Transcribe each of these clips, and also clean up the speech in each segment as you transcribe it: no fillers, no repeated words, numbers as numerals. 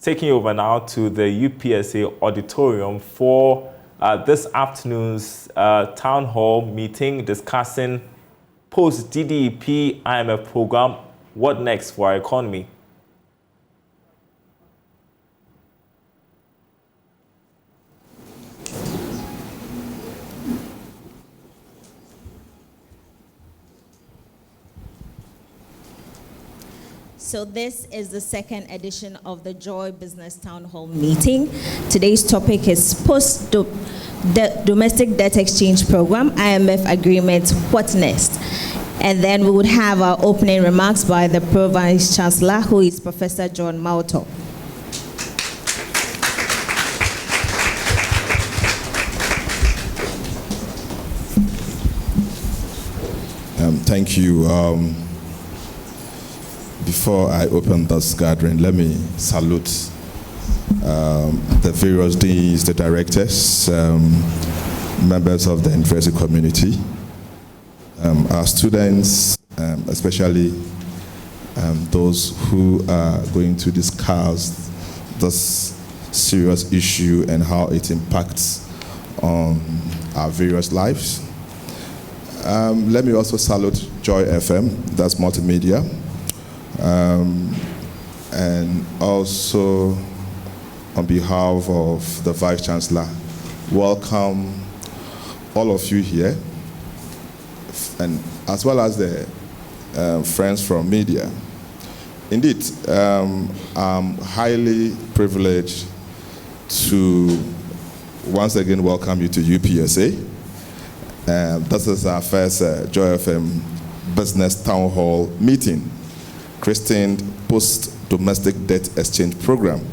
taking over now to the UPSA auditorium for this afternoon's town hall meeting discussing post-DDEP IMF program, what next for our economy. So this is the second edition of the JoyBusiness Townhall Meeting. Today's topic is post-domestic debt exchange program, IMF Agreement, what next? And then we would have our opening remarks by the Pro Vice Chancellor, who is Professor John Mauto. Thank you. Before I open this gathering, let me salute the various deans, the directors, members of the university community, our students, especially those who are going to discuss this serious issue and how it impacts on our various lives. Let me also salute Joy FM, that's multimedia. And also on behalf of the Vice Chancellor, welcome all of you here, and as well as the friends from media. Indeed, I'm highly privileged to once again welcome you to UPSA. This is our first Joy FM Business Town Hall Meeting, christened Post-Domestic Debt Exchange Program,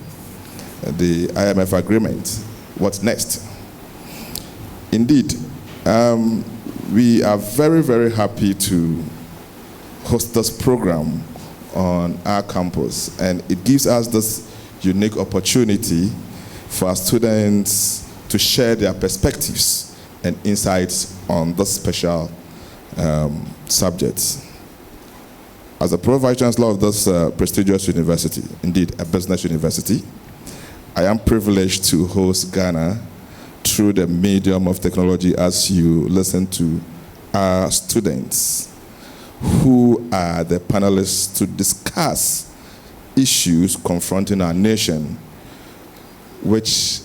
the IMF Agreement. What's next? Indeed, we are very, very happy to host this program on our campus, and it gives us this unique opportunity for our students to share their perspectives and insights on this special subject. As the Pro Vice Chancellor of this prestigious university, indeed a business university, I am privileged to host Ghana through the medium of technology as you listen to our students who are the panelists to discuss issues confronting our nation, which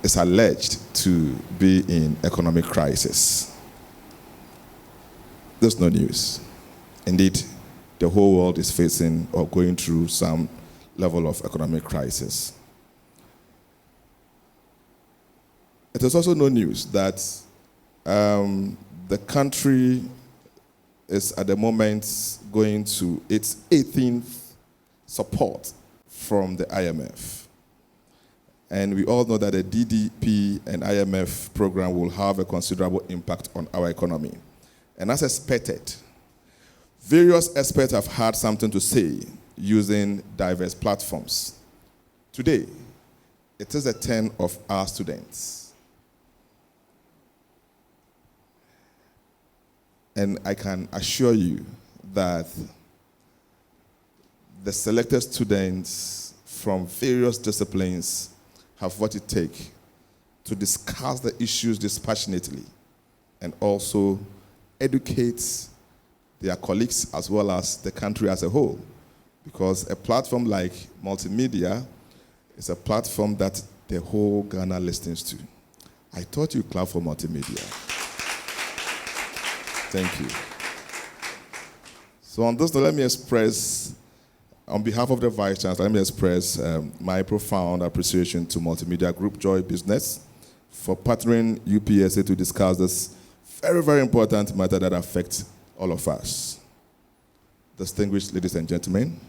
is alleged to be in economic crisis. There's no news. Indeed, the whole world is facing or going through some level of economic crisis. It is also no news that the country is at the moment going to its 18th support from the IMF. And we all know that the DDEP and IMF program will have a considerable impact on our economy. And as expected, various experts have had something to say using diverse platforms. Today, it is the turn of our students. And I can assure you that the selected students from various disciplines have what it takes to discuss the issues dispassionately and also educate their colleagues as well as the country as a whole. Because a platform like multimedia is a platform that the whole Ghana listens to. I thought you clap for multimedia. Thank you. So on this note, let me express, on behalf of the Vice Chancellor, let me express my profound appreciation to Multimedia Group Joy Business for partnering UPSA to discuss this very, very important matter that affects all of us. Distinguished ladies and gentlemen,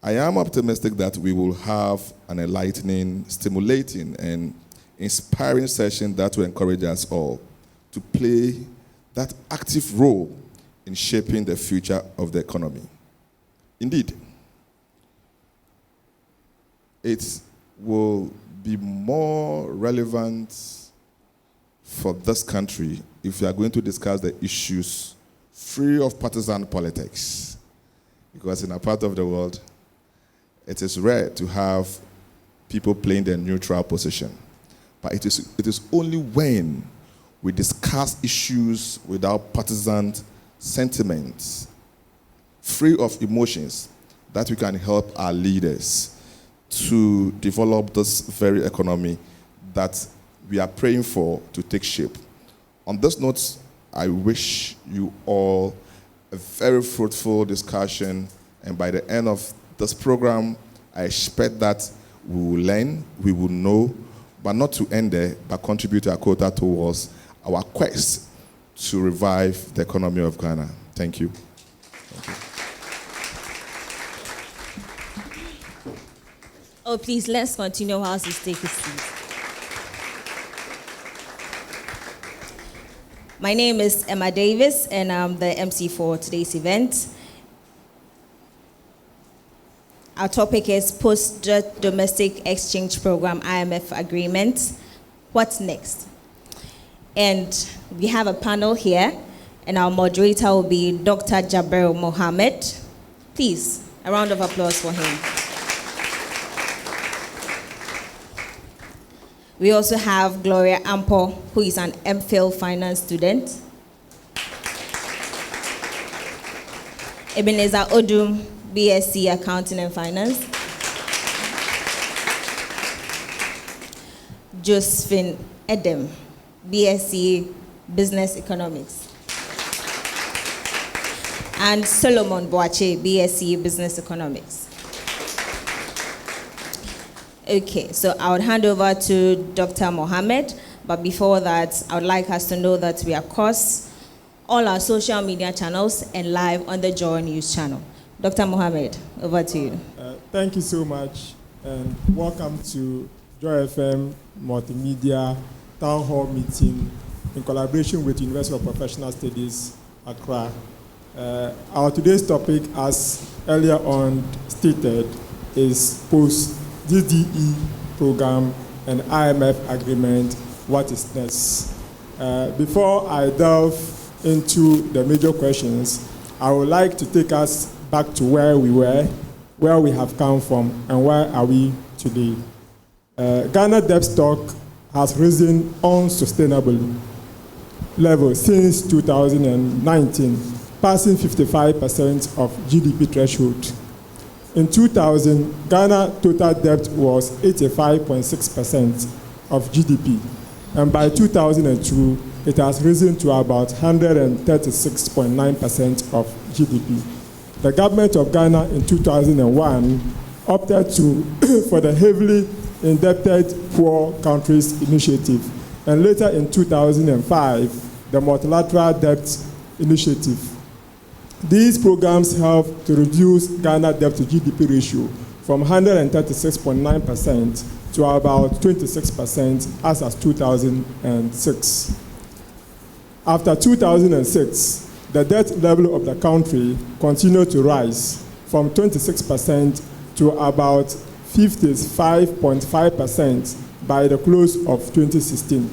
I am optimistic that we will have an enlightening, stimulating, and inspiring session that will encourage us all to play that active role in shaping the future of the economy. Indeed, it will be more relevant for this country if we are going to discuss the issues free of partisan politics. Because in a part of the world, it is rare to have people playing their neutral position. But it is only when we discuss issues without partisan sentiments, free of emotions, that we can help our leaders to develop this very economy that we are praying for to take shape. On this note, I wish you all a very fruitful discussion, and by the end of this program, I expect that we will learn, we will know, but not to end there, but contribute our quota towards our quest to revive the economy of Ghana. Thank you. Thank you. Oh, please, let's continue whilst he's taking his seat. My name is Emma Davis, and I'm the MC for today's event. Our topic is Post-Domestic Exchange Program, IMF Agreement. What's next? And we have a panel here, and our moderator will be Dr. Jaber Mohammed. Please, a round of applause for him. We also have Gloria Ampo, who is an MPhil finance student. Ebenezer Odum, BSc Accounting and Finance. Josephine Edem, BSc Business Economics. And Solomon Boache, BSc Business Economics. Okay, so I would hand over to Dr. Mohammed, but before that, I would like us to know that we are across all our social media channels and live on the JoyNews channel. Dr. Mohammed, over to you. Thank you so much, and welcome to Joy FM Multimedia Town Hall Meeting in collaboration with University of Professional Studies, Accra. Our today's topic, as earlier on stated, is post-DDE program and IMF agreement. What is next? Before I delve into the major questions, I would like to take us back to where we were, where we have come from, and where are we today. Ghana debt stock has risen unsustainably level since 2019, passing 55% of GDP threshold. In 2000, Ghana total debt was 85.6% of GDP, and by 2002, it has risen to about 136.9% of GDP. The government of Ghana in 2001 opted for the heavily indebted poor countries initiative, and later in 2005, the multilateral debt initiative. These programs help to reduce Ghana debt to GDP ratio from 136.9% to about 26% as of 2006. After 2006, the debt level of the country continued to rise from 26% to about 55.5% by the close of 2016.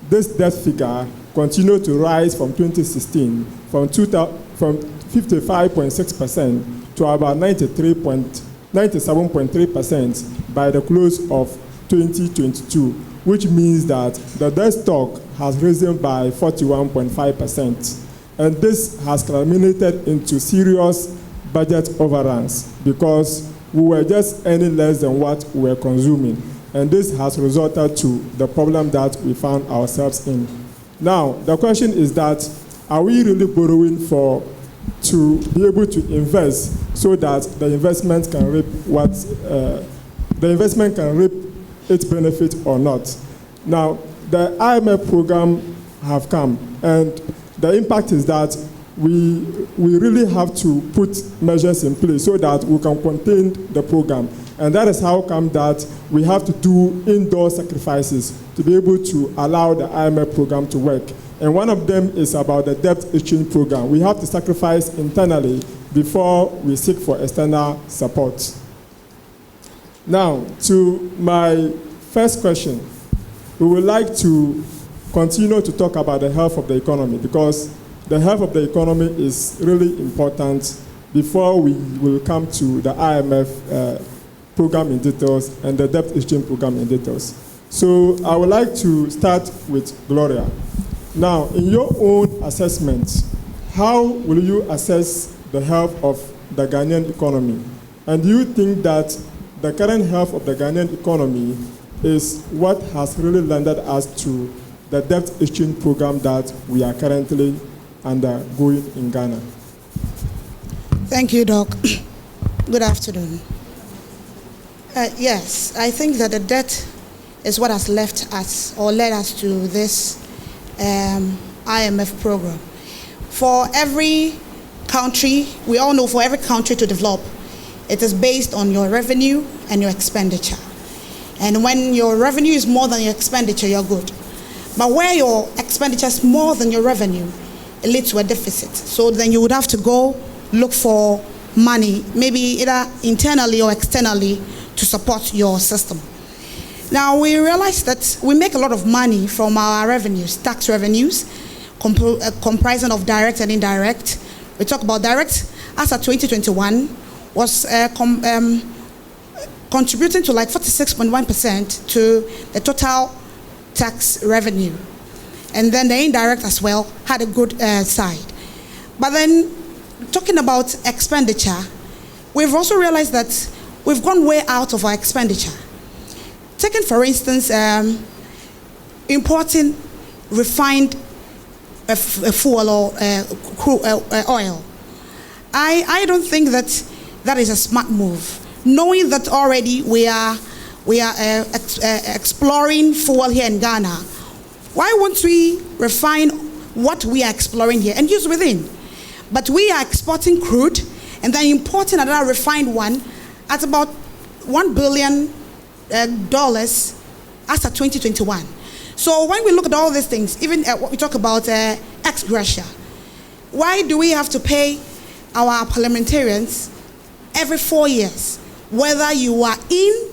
This debt figure continued to rise from 2016 from 55.6% to about 97.3% by the close of 2022, which means that the debt stock has risen by 41.5%. And this has culminated into serious budget overruns because we were just earning less than what we were consuming. And this has resulted to the problem that we found ourselves in. Now, the question is that, are we really borrowing to be able to invest so that the investment can reap its benefit or not? Now, the IMF program have come, and the impact is that we really have to put measures in place so that we can contain the program. And that is how come that we have to do indoor sacrifices to be able to allow the IMF program to work. And one of them is about the debt exchange program. We have to sacrifice internally before we seek for external support. Now, to my first question, we would like to continue to talk about the health of the economy, because the health of the economy is really important before we will come to the IMF program in details and the debt exchange program in details. So I would like to start with Gloria. Now, in your own assessment, how will you assess the health of the Ghanaian economy? And do you think that the current health of the Ghanaian economy is what has really landed us to the debt exchange program that we are currently undergoing in Ghana? Thank you, Doc. Good afternoon. Yes, I think that the debt is what has left us or led us to this IMF program. For every country, we all know for every country to develop, it is based on your revenue and your expenditure. And when your revenue is more than your expenditure, you're good. But where your expenditure is more than your revenue, it leads to a deficit. So then you would have to go look for money, maybe either internally or externally, to support your system. Now, we realize that we make a lot of money from our revenues, tax revenues, comprising of direct and indirect. We talk about direct, as of 2021, was contributing to like 46.1% to the total tax revenue. And then the indirect as well had a good side. But then, talking about expenditure, we've also realized that we've gone way out of our expenditure. Taking, for instance, importing refined fuel or crude oil. I don't think that that is a smart move. Knowing that already we are exploring fuel here in Ghana, why won't we refine what we are exploring here and use within? But we are exporting crude and then importing another refined one at about $1 billion as of 2021. So when we look at all these things, even what we talk about ex gratia, why do we have to pay our parliamentarians every 4 years, whether you are in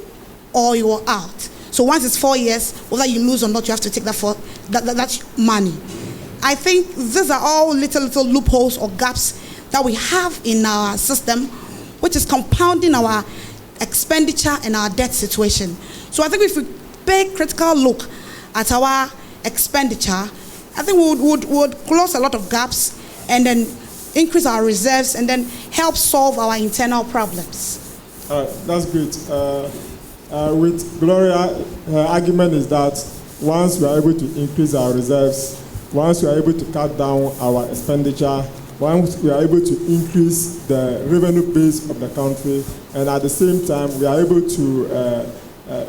or you are out? So once it's 4 years, whether you lose or not, you have to take that money. I think these are all little loopholes or gaps that we have in our system, which is compounding our expenditure and our debt situation. So I think if we pay critical look at our expenditure, I think we would close a lot of gaps and then increase our reserves and then help solve our internal problems. That's great. With Gloria, her argument is that once we are able to increase our reserves, once we are able to cut down our expenditure, once we are able to increase the revenue base of the country, and at the same time we are able to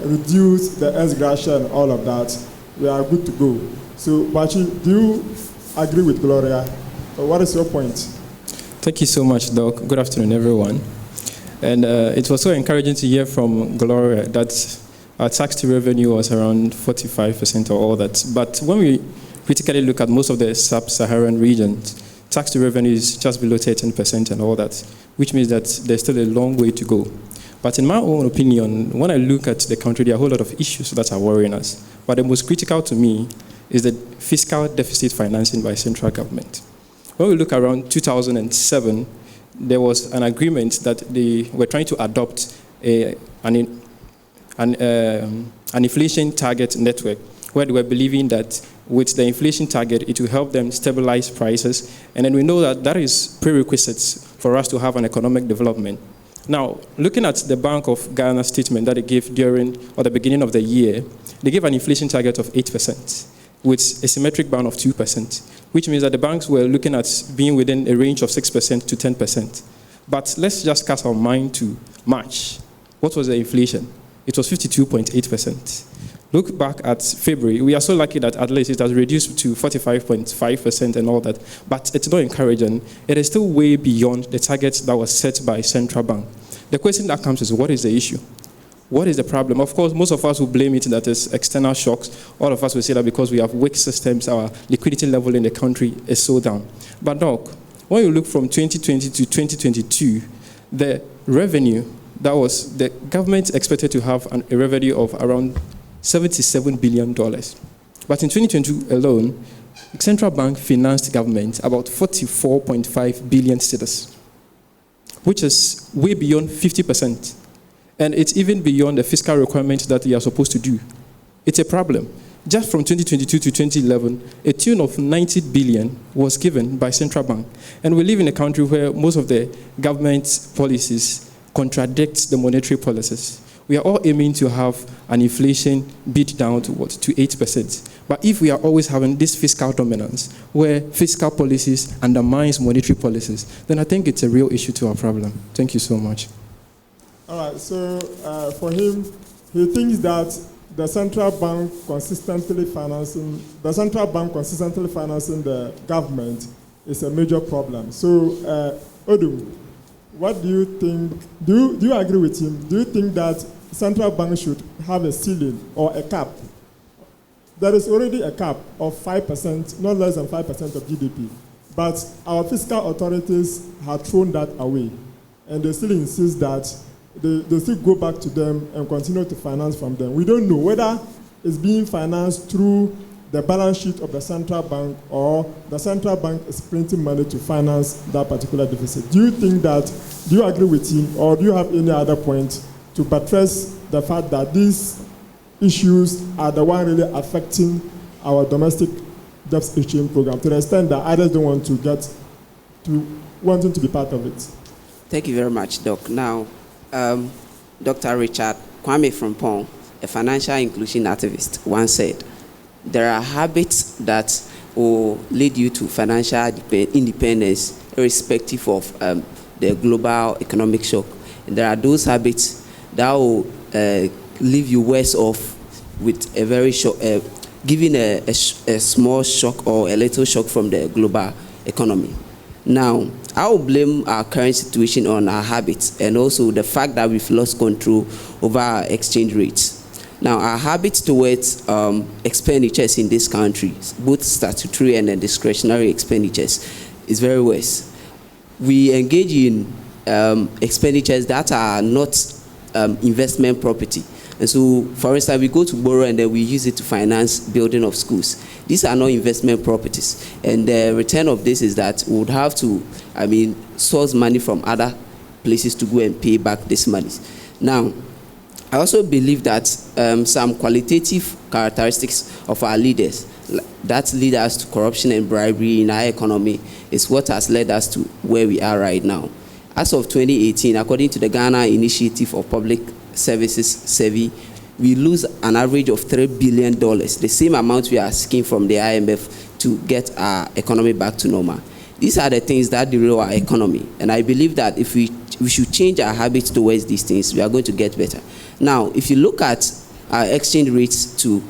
reduce the ex gratia and all of that, we are good to go. So, Bachi, do you agree with Gloria? What is your point? Thank you so much, Doc. Good afternoon, everyone. And it was so encouraging to hear from Gloria that our tax to revenue was around 45% or all that. But when we critically look at most of the sub-Saharan regions, tax to revenue is just below 13% and all that, which means that there's still a long way to go. But in my own opinion, when I look at the country, there are a whole lot of issues that are worrying us. But the most critical to me is the fiscal deficit financing by central government. When we look around 2007, there was an agreement that they were trying to adopt an inflation target network, where they were believing that with the inflation target, it will help them stabilize prices. And then we know that that is prerequisites for us to have an economic development. Now, looking at the Bank of Ghana statement that they gave during or the beginning of the year, they gave an inflation target of 8% with a symmetric bound of 2%, which means that the banks were looking at being within a range of 6% to 10%. But let's just cast our mind to March. What was the inflation? It was 52.8%. Look back at February. We are so lucky that at least it has reduced to 45.5% and all that. But it's not encouraging. It is still way beyond the target that was set by central bank. The question that comes is, what is the issue? What is the problem? Of course, most of us will blame it that it's external shocks. All of us will say that because we have weak systems, our liquidity level in the country is so down. But Doc, when you look from 2020 to 2022, the revenue that was, the government expected to have a revenue of around $77 billion. But in 2022 alone, the central bank financed government about 44.5 billion cedis, which is way beyond 50%. And it's even beyond the fiscal requirements that they are supposed to do. It's a problem. Just from 2022 to 2011, a tune of 90 billion was given by central bank. And we live in a country where most of the government policies contradict the monetary policies. We are all aiming to have an inflation beat down to what? To 8%. But if we are always having this fiscal dominance, where fiscal policies undermines monetary policies, then I think it's a real issue to our problem. Thank you so much. All right, so for him, he thinks that the central bank consistently financing the government is a major problem. So, Odum, what do you think? Do you agree with him? Do you think that central bank should have a ceiling or a cap? There is already a cap of 5%, not less than 5% of GDP. But our fiscal authorities have thrown that away. And they still insist that they still go back to them and continue to finance from them. We don't know whether it's being financed through the balance sheet of the central bank or the central bank is printing money to finance that particular deficit. Do you agree with him, or do you have any other point to buttress the fact that these issues are the one really affecting our domestic debt exchange program to the extent that others don't want to wanting to be part of it? Thank you very much, Doc. Now, Dr. Richard Kwame Frimpong, a financial inclusion activist, once said, there are habits that will lead you to financial independence irrespective of the global economic shock. And there are those habits that will leave you worse off with a very giving a small shock or a little shock from the global economy. Now, I will blame our current situation on our habits and also the fact that we've lost control over our exchange rates. Now, our habits towards expenditures in this country, both statutory and discretionary expenditures, is very worse. We engage in expenditures that are not investment property. And so, for instance, we go to borrow and then we use it to finance building of schools. These are not investment properties. And the return of this is that we would have to, source money from other places to go and pay back this money. Now, I also believe that some qualitative characteristics of our leaders that lead us to corruption and bribery in our economy is what has led us to where we are right now. As of 2018, according to the Ghana Initiative of Public Services survey, we lose an average of $3 billion, the same amount we are asking from the IMF to get our economy back to normal. These are the things that derail our economy. And I believe that if we should change our habits towards these things, we are going to get better. Now, if you look at our exchange rates to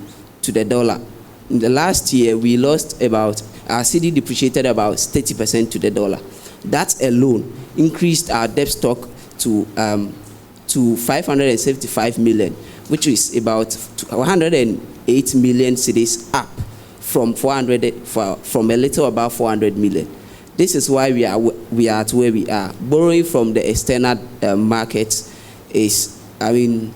the dollar, in the last year, we lost about, our CD depreciated about 30% to the dollar. That alone increased our debt stock to 575 million, which is about 108 million cedis up from from a little above 400 million. This is why we are at where we are. Borrowing from the external markets is,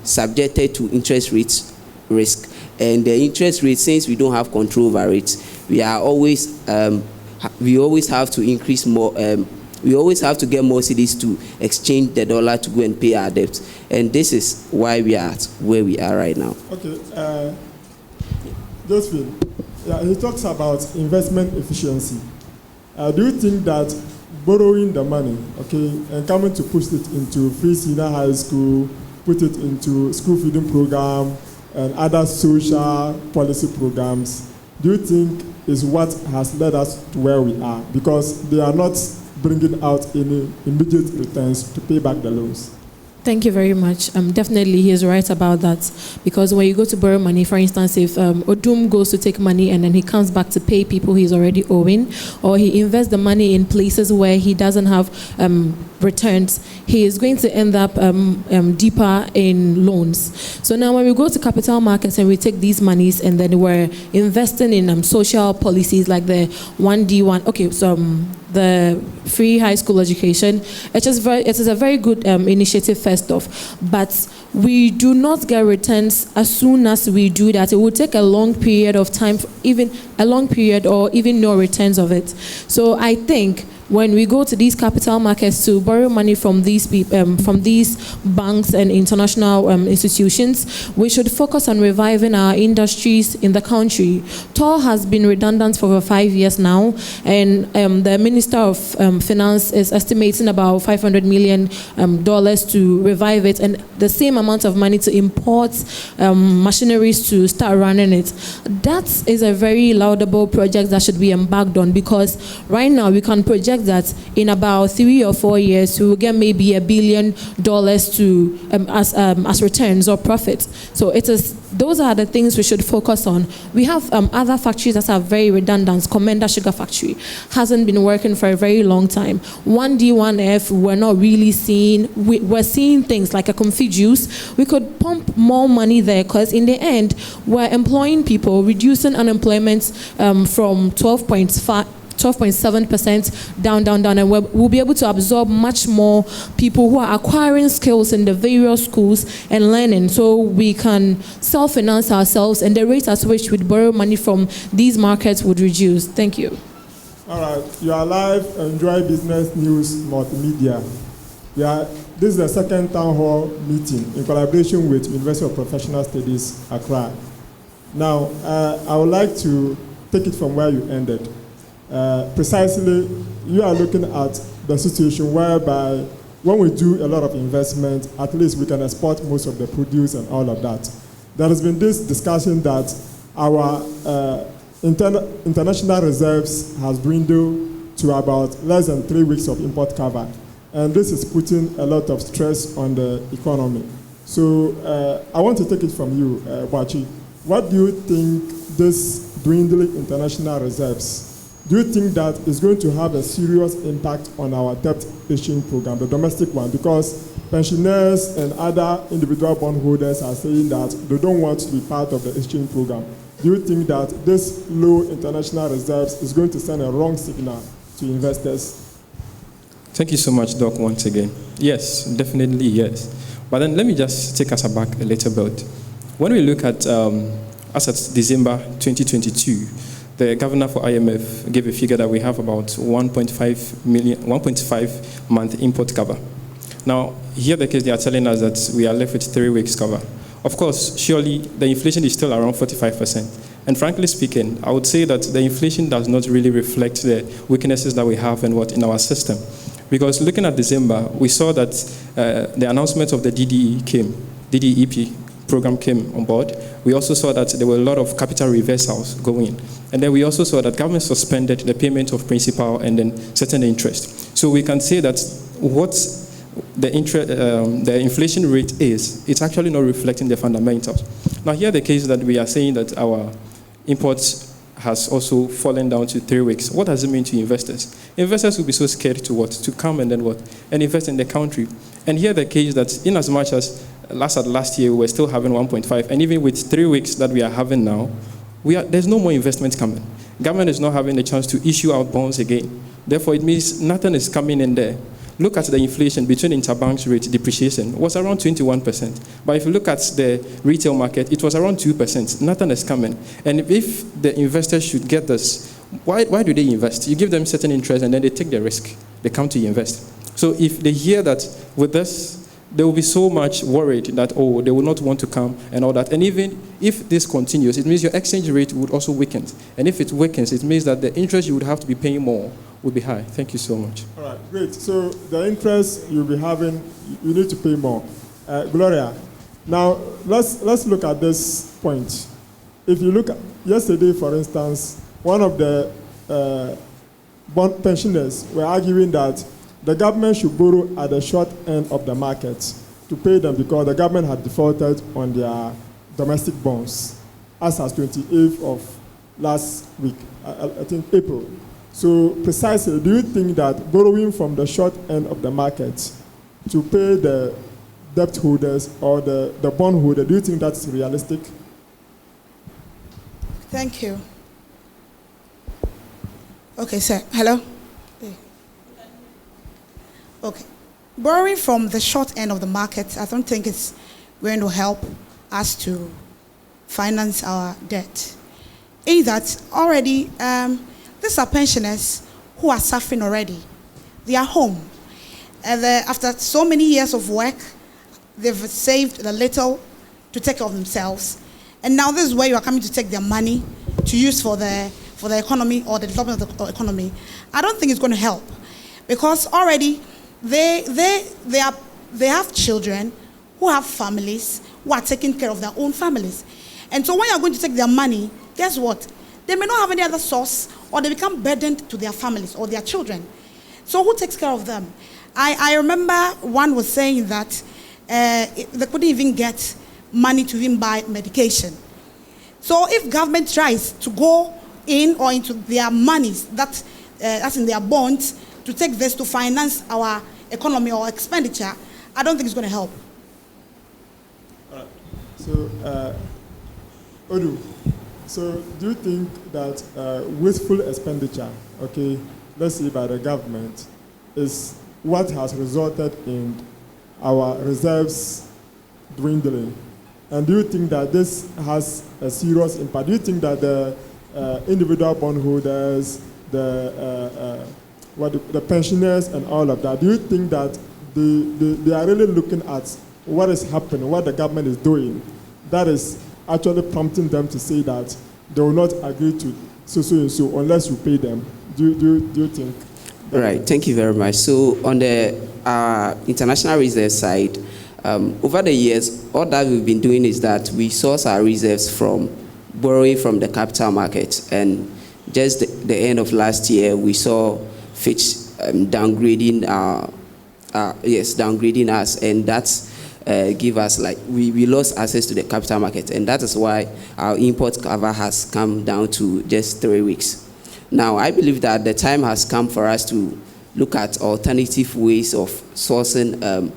subjected to interest rates risk, and the interest rate, since we don't have control over it, we always have to increase more. We always have to get more cities to exchange the dollar to go and pay our debts, and this is why we are at where we are right now. Okay, Josephine, he talks about investment efficiency. Do you think that borrowing the money, and coming to push it into free senior high school, put it into school feeding program and other social policy programs, do you think is what has led us to where we are? Because they are not bringing out any immediate returns to pay back the loans. Thank you very much. Definitely, he is right about that. Because when you go to borrow money, for instance, if Odum goes to take money and then he comes back to pay people he's already owing, or he invests the money in places where he doesn't have returns, he is going to end up deeper in loans. So now when we go to capital markets and we take these monies and then we're investing in social policies like the 1D1, the free high school education, it is a very good initiative first off, but we do not get returns as soon as we do that. It will take a long period of time, even a long period or even no returns of it. So I think when we go to these capital markets to borrow money from these banks and international institutions, we should focus on reviving our industries in the country. TOR has been redundant for over 5 years now, and the Minister of Finance is estimating about $500 million to revive it, and the same amount of money to import machineries to start running it. That is a very laudable project that should be embarked on, because right now we can project that in about 3 or 4 years we will get maybe $1 billion to as returns or profits. So those are the things we should focus on. We have other factories that are very redundant. Commander Sugar Factory hasn't been working for a very long time. 1D1F, we're not really seeing. We're seeing things like a comfy juice. We could pump more money there, because in the end, we're employing people, reducing unemployment from 12.7% down, and we'll be able to absorb much more people who are acquiring skills in the various schools and learning, so we can self-finance ourselves, and the rate at which we'd borrow money from these markets would reduce. Thank you. All right, you are live on Joy Business News Multimedia. This is the second town hall meeting in collaboration with University of Professional Studies, Accra. Now, I would like to take it from where you ended. Precisely, you are looking at the situation whereby when we do a lot of investment, at least we can export most of the produce and all of that. There has been this discussion that our international reserves has dwindled to about less than 3 weeks of import cover. And this is putting a lot of stress on the economy. So I want to take it from you, Bachi. What do you think this dwindling international reserves, do you think that is going to have a serious impact on our debt issuing program, the domestic one? Because pensioners and other individual bondholders are saying that they don't want to be part of the exchange program. Do you think that this low international reserves is going to send a wrong signal to investors? Thank you so much, Doc, once again. Yes, definitely yes. But then let me just take us back a little bit. When we look at, as at December 2022, the governor for IMF gave a figure that we have about 1.5 month import cover. Now, here the case they are telling us that we are left with 3 weeks cover. Of course, surely the inflation is still around 45%. And frankly speaking, I would say that the inflation does not really reflect the weaknesses that we have in our system. Because looking at December, we saw that the announcement of the DDEP program came on board. We also saw that there were a lot of capital reversals going. And then we also saw that government suspended the payment of principal and then certain interest. So we can say that what the inflation rate is, it's actually not reflecting the fundamentals. Now here the case that we are saying that our imports has also fallen down to 3 weeks. What does it mean to investors? Investors will be so scared to what? To come and then what? And invest in the country. And here the case that in as much as last year we were still having 1.5, and even with 3 weeks that we are having now, there's no more investment coming. Government is not having a chance to issue out bonds again. Therefore, it means nothing is coming in there. Look at the inflation between interbank rate depreciation was around 21%. But if you look at the retail market, it was around 2%. Nothing is coming. And if the investors should get this, why do they invest? You give them certain interest and then they take the risk. They come to invest. So if they hear that with this, they will be so much worried that, oh, they will not want to come and all that. And even if this continues, it means your exchange rate would also weaken. And if it weakens, it means that the interest you would have to be paying more will be high. Thank you so much. All right, great. So the interest you'll be having, you need to pay more. Gloria, now let's look at this point. If you look at yesterday, for instance, one of the bond pensioners were arguing that the government should borrow at the short end of the market to pay them because the government had defaulted on their domestic bonds as of 28th of last week, I think April. So precisely, do you think that borrowing from the short end of the market to pay the debt holders or the bond holder, do you think that's realistic? Thank you. Okay, sir. Hello? Okay. Borrowing from the short end of the market, I don't think it's going to help us to finance our debt. In that already, these are pensioners who are suffering already They are home. And after so many years of work, they've saved a little to take care of themselves. And now this is where you are coming to take their money to use for the economy or the development of the economy. I don't think it's going to help, because already they have children who have families who are taking care of their own families. And so when you're going to take their money, guess what? They may not have any other source, or they become burdened to their families or their children. So who takes care of them? I remember one was saying that they couldn't even get money to even buy medication. So if government tries to go in or into their monies that's in their bonds to take this to finance our economy or expenditure, I don't think it's going to help. So, Odu, so do you think that wasteful expenditure, okay, let's say by the government, is what has resulted in our reserves dwindling? And do you think that this has a serious impact? Do you think that the individual bondholders, the pensioners and all of that, do you think that they are really looking at what is happening, what the government is doing, that is actually prompting them to say that they will not agree to so and so unless you pay them? Do you think? Right, thank you very much. So on the international reserve side, over the years, all that we've been doing is that we source our reserves from borrowing from the capital market. And just the end of last year, we saw Fitch downgrading us, and that's give us, like, we lost access to the capital market, and that is why our import cover has come down to just 3 weeks. Now, I believe that the time has come for us to look at alternative ways of sourcing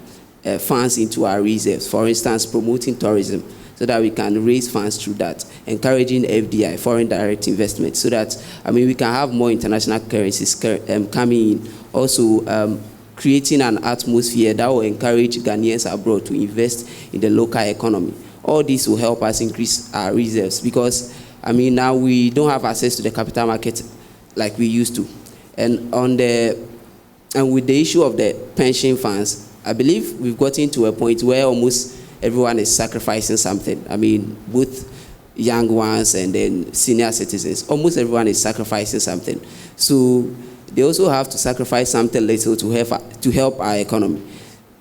funds into our reserves. For instance, promoting tourism, so that we can raise funds through that, encouraging FDI, foreign direct investment, so that, we can have more international currencies coming in. Also, creating an atmosphere that will encourage Ghanaians abroad to invest in the local economy. All this will help us increase our reserves, because, now we don't have access to the capital market like we used to. And with the issue of the pension funds, I believe we've gotten to a point where almost everyone is sacrificing something. Both young ones and then senior citizens, almost everyone is sacrificing something. So they also have to sacrifice something little to help our economy.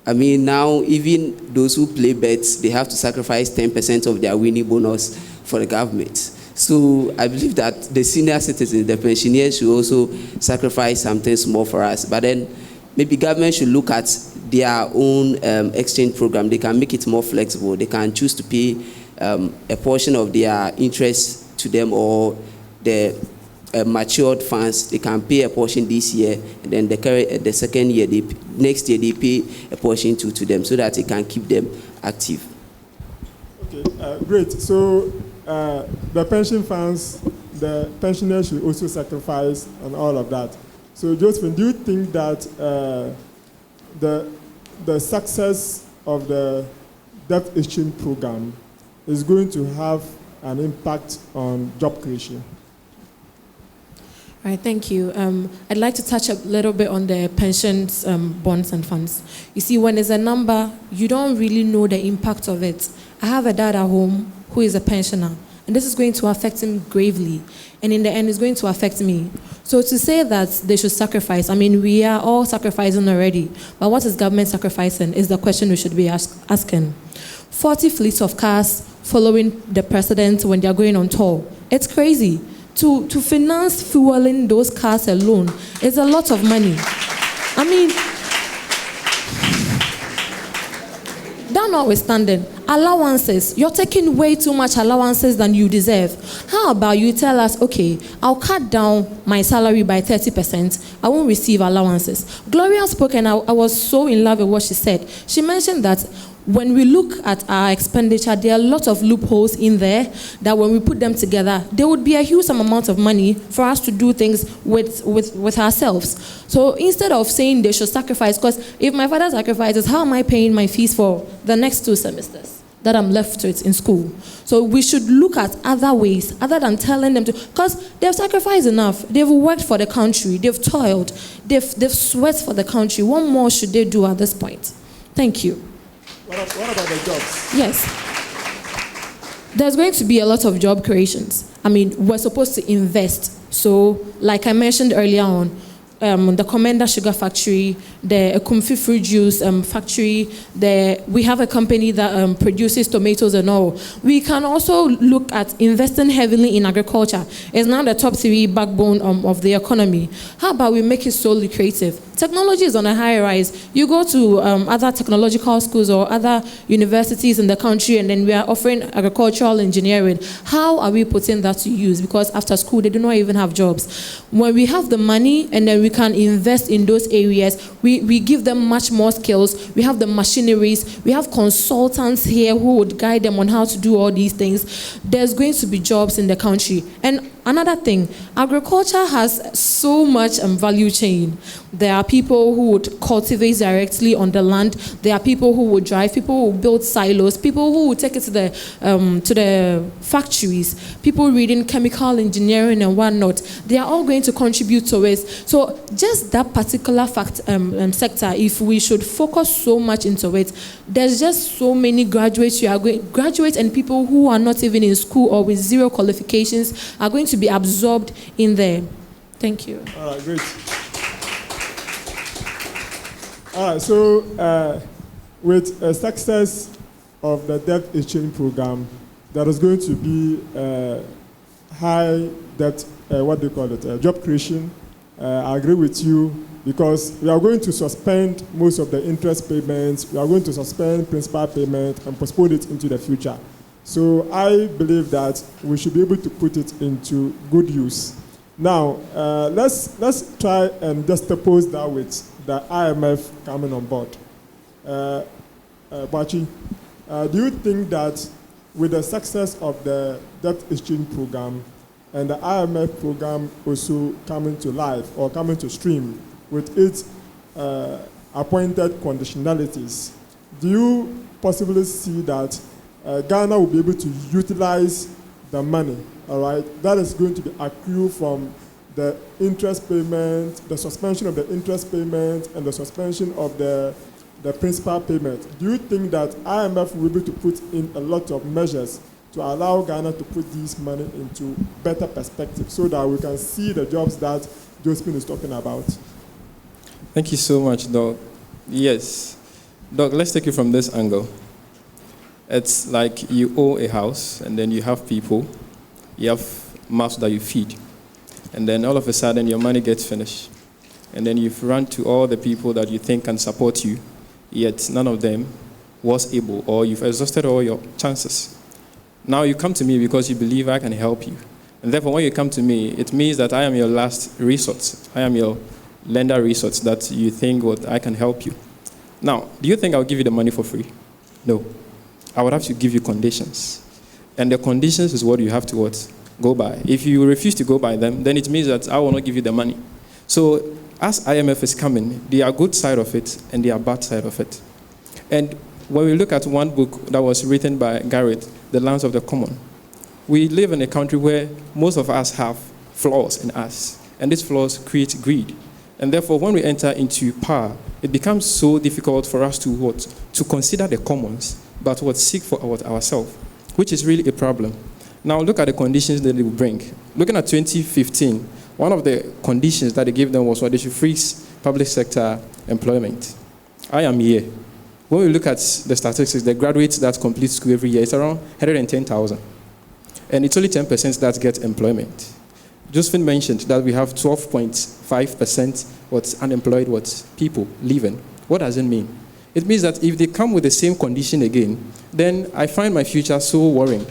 Now even those who play bets, they have to sacrifice 10% of their winning bonus for the government. So I believe that the senior citizens, the pensioners, should also sacrifice something small for us. But then maybe government should look at their own exchange program. They can make it more flexible. They can choose to pay a portion of their interest to them, or the matured funds, they can pay a portion this year, and then the second year, next year, they pay a portion to them, so that it can keep them active. Okay, great. So the pension funds, the pensioners should also sacrifice and all of that. So Josephine, do you think that the success of the debt exchange program is going to have an impact on job creation? All right, thank you. I'd like to touch a little bit on the pensions, bonds and funds. You see, when there's a number, you don't really know the impact of it. I have a dad at home who is a pensioner, and this is going to affect him gravely. And in the end, it's going to affect me. So to say that they should sacrifice, we are all sacrificing already. But what is government sacrificing is the question we should be asking. 40 fleets of cars following the president when they're going on tour. It's crazy. To finance fueling those cars alone is a lot of money. That notwithstanding, allowances, you're taking way too much allowances than you deserve. How about you tell us, okay, I'll cut down my salary by 30%, I won't receive allowances. Gloria spoke, and I was so in love with what she said. She mentioned that when we look at our expenditure, there are a lot of loopholes in there that when we put them together, there would be a huge amount of money for us to do things with ourselves. So instead of saying they should sacrifice, because if my father sacrifices, how am I paying my fees for the next 2 semesters? that I'm left with in school. So we should look at other ways other than telling them to, because they've sacrificed enough. They've worked for the country. They've toiled. They've sweat for the country. What more should they do at this point? Thank you. What about the jobs? Yes. There's going to be a lot of job creations. I mean, we're supposed to invest. So, like I mentioned earlier on, the Commander Sugar Factory, the Ekumfi Fruit Juice Factory, we have a company that produces tomatoes and all. We can also look at investing heavily in agriculture. It's now the top 3 backbone of the economy. How about we make it so lucrative? Technology is on a high rise. You go to other technological schools or other universities in the country, and then we are offering agricultural engineering. How are we putting that to use? Because after school, they do not even have jobs. When we have the money and then we can invest in those areas, we give them much more skills. We have the machineries. We have consultants here who would guide them on how to do all these things. There's going to be jobs in the country. And another thing, agriculture has so much value chain. There are people who would cultivate directly on the land. There are people who would drive, people who would build silos, people who would take it to the factories, people reading chemical engineering and whatnot. They are all going to contribute to it. So just that particular sector, if we should focus so much into it, there's just so many graduates and people who are not even in school or with 0 qualifications are going to be absorbed in there. Thank you. All right, great. All right, so with a success of the debt exchange program, there is going to be high debt, job creation. I agree with you, because we are going to suspend most of the interest payments. We are going to suspend principal payment and postpone it into the future. So I believe that we should be able to put it into good use. Now, let's try and just oppose that with the IMF coming on board. Bachi, do you think that with the success of the debt exchange program and the IMF program also coming to life or coming to stream with its appointed conditionalities, do you possibly see that Ghana will be able to utilize the money, all right, that is going to be accrued from the interest payment, the suspension of the interest payment, and the suspension of the principal payment? Do you think that IMF will be able to put in a lot of measures to allow Ghana to put this money into better perspective so that we can see the jobs that Josephine is talking about? Thank you so much, Doc. Yes. Doc, let's take it from this angle. It's like you own a house, and then you have people, you have mouths that you feed, and then all of a sudden your money gets finished. And then you've run to all the people that you think can support you, yet none of them was able, or you've exhausted all your chances. Now you come to me because you believe I can help you. And therefore, when you come to me, it means that I am your last resource. I am your lender resource that you think I can help you. Now, do you think I'll give you the money for free? No. I would have to give you conditions. And the conditions is what you have to go by. If you refuse to go by them, then it means that I will not give you the money. So as IMF is coming, there are good side of it and there are bad side of it. And when we look at one book that was written by Garrett, The Lands of the Common, we live in a country where most of us have flaws in us. And these flaws create greed. And therefore, when we enter into power, it becomes so difficult for us to consider the commons, but seek for ourselves, which is really a problem. Now look at the conditions that they will bring. Looking at 2015, one of the conditions that they gave them was they should freeze public sector employment. I am here. When we look at the statistics, the graduates that complete school every year, it's around 110,000. And it's only 10% that get employment. Josephine mentioned that we have 12.5% unemployed people living. What does it mean? It means that if they come with the same condition again, then I find my future so worrying.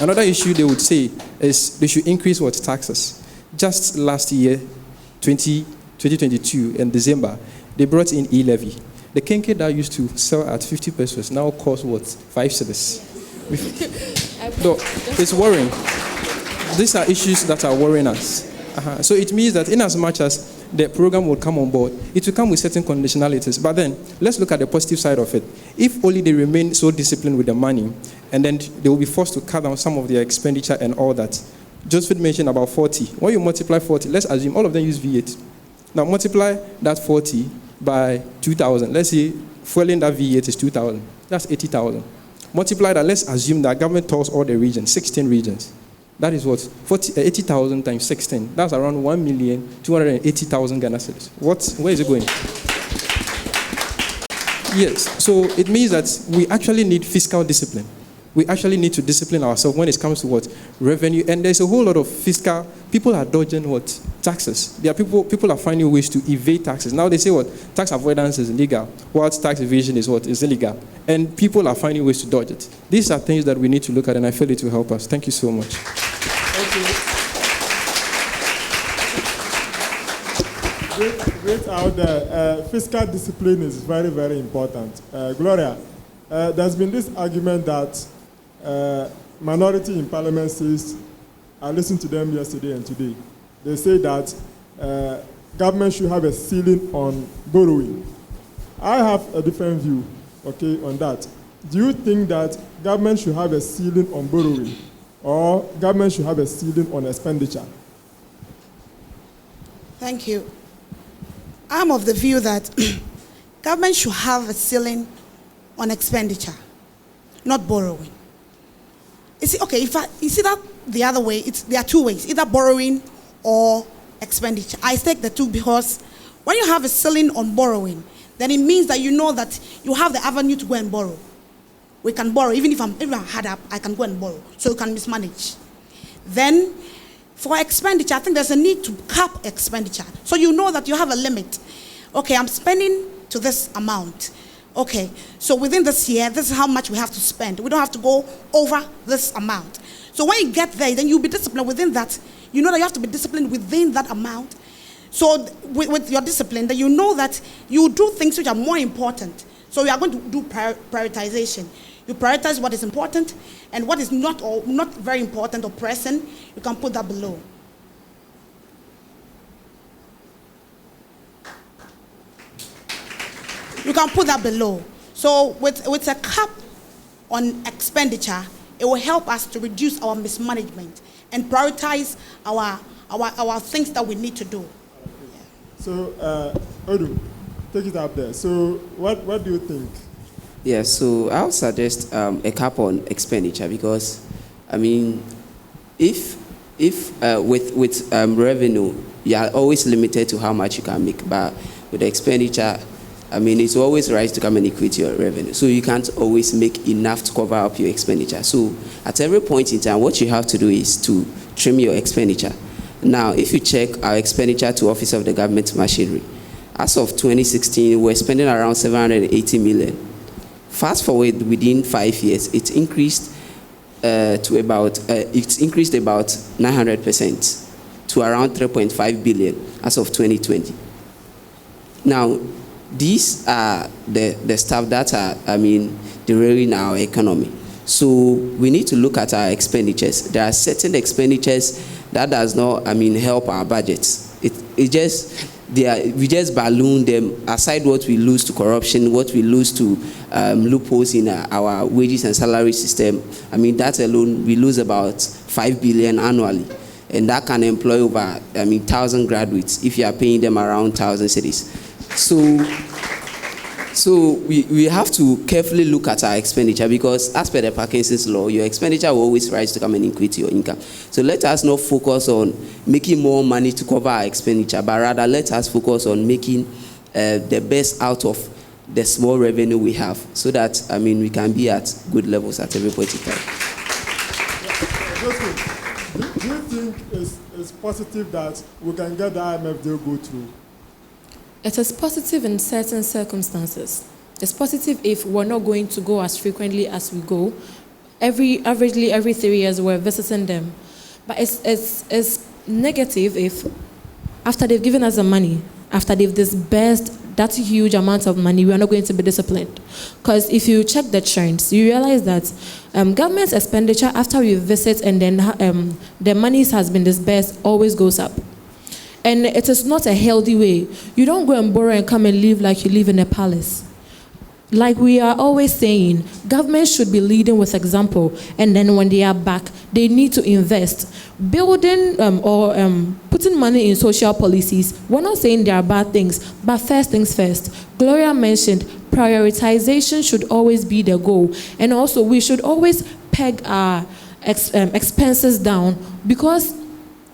Another issue they would say is they should increase taxes. Just last year, 2022, in December, they brought in e-levy. The kenke that used to sell at 50 pesos now costs 5 cedis. So it's worrying. These are issues that are worrying us. So it means that in as much as the program will come on board, it will come with certain conditionalities. But then, let's look at the positive side of it. If only they remain so disciplined with the money, and then they will be forced to cut down some of their expenditure and all that. Joseph mentioned about 40. When you multiply 40, let's assume all of them use V8. Now multiply that 40 by 2,000. Let's say fueling that V8 is 2,000. That's 80,000. Multiply that, let's assume that government tours all the regions, 16 regions. That is what? 80,000 times 16. That's around 1,280,000 Ghana cedis. Where is it going? Yes, so it means that we actually need fiscal discipline. We actually need to discipline ourselves when it comes to what? Revenue. And there's a whole lot of fiscal, people are dodging what? Taxes. There are people are finding ways to evade taxes. Now they say what? Tax avoidance is illegal, whilst tax evasion is what? Is illegal. And people are finding ways to dodge it. These are things that we need to look at, and I feel it will help us. Thank you so much. Great out there. Fiscal discipline is very, very important. Gloria, there's been this argument that minority in parliament says, I listened to them yesterday and today. They say that government should have a ceiling on borrowing. I have a different view, okay, on that. Do you think that government should have a ceiling on borrowing, or government should have a ceiling on expenditure? Thank you. I'm of the view that government should have a ceiling on expenditure, not borrowing. You see, okay, you see that the other way, there are two ways, either borrowing or expenditure. I take the two because when you have a ceiling on borrowing, then it means that you know that you have the avenue to go and borrow. We can borrow, even if I'm hard up, I can go and borrow, so you can mismanage. Then, for expenditure, I think there's a need to cap expenditure. So you know that you have a limit. Okay, I'm spending to this amount. Okay, so within this year, this is how much we have to spend. We don't have to go over this amount. So when you get there, then you'll be disciplined within that. You know that you have to be disciplined within that amount. So with your discipline, that you know that you do things which are more important. So you are going to do prioritization. You prioritize what is important, and what is not very important or pressing, you can put that below. You can put that below. So with a cap on expenditure, it will help us to reduce our mismanagement and prioritize our things that we need to do. So, Odu, take it up there. So, what do you think? Yeah, so I would suggest a cap on expenditure because, I mean, if with revenue, you are always limited to how much you can make, but with the expenditure, I mean, it's always right to come and equate your revenue. So you can't always make enough to cover up your expenditure. So at every point in time, what you have to do is to trim your expenditure. Now, if you check our expenditure to Office of the Government Machinery, as of 2016, we're spending around 780 million. Fast forward within 5 years, it's increased about 900% to around 3.5 billion as of 2020. Now, these are the stuff that are, I mean, derailing our economy. So we need to look at our expenditures. There are certain expenditures that does not, I mean, help our budgets. We just balloon them. Aside what we lose to corruption, what we lose to loopholes in our wages and salary system, I mean, that alone, we lose about 5 billion annually. And that can employ over, 1,000 graduates if you are paying them around 1,000 cities. So we have to carefully look at our expenditure because as per the Parkinson's law, your expenditure will always rise to come and increase your income. So let us not focus on making more money to cover our expenditure, but rather let us focus on making the best out of the small revenue we have so that, we can be at good levels at every point in time. Do you think it's positive that we can get the IMF deal go through? It is positive in certain circumstances. It's positive if we're not going to go as frequently as we go. Averagely every 3 years we're visiting them. But it's negative if after they've given us the money, after they've disbursed that huge amount of money, we are not going to be disciplined. Because if you check the trends, you realize that government expenditure after we visit and then the money has been disbursed always goes up. And it is not a healthy way. You don't go and borrow and come and live like you live in a palace. Like we are always saying, government should be leading with example, and then when they are back, they need to invest. Building or putting money in social policies, we're not saying there are bad things, but first things first. Gloria mentioned prioritization should always be the goal, and also we should always peg our expenses down, because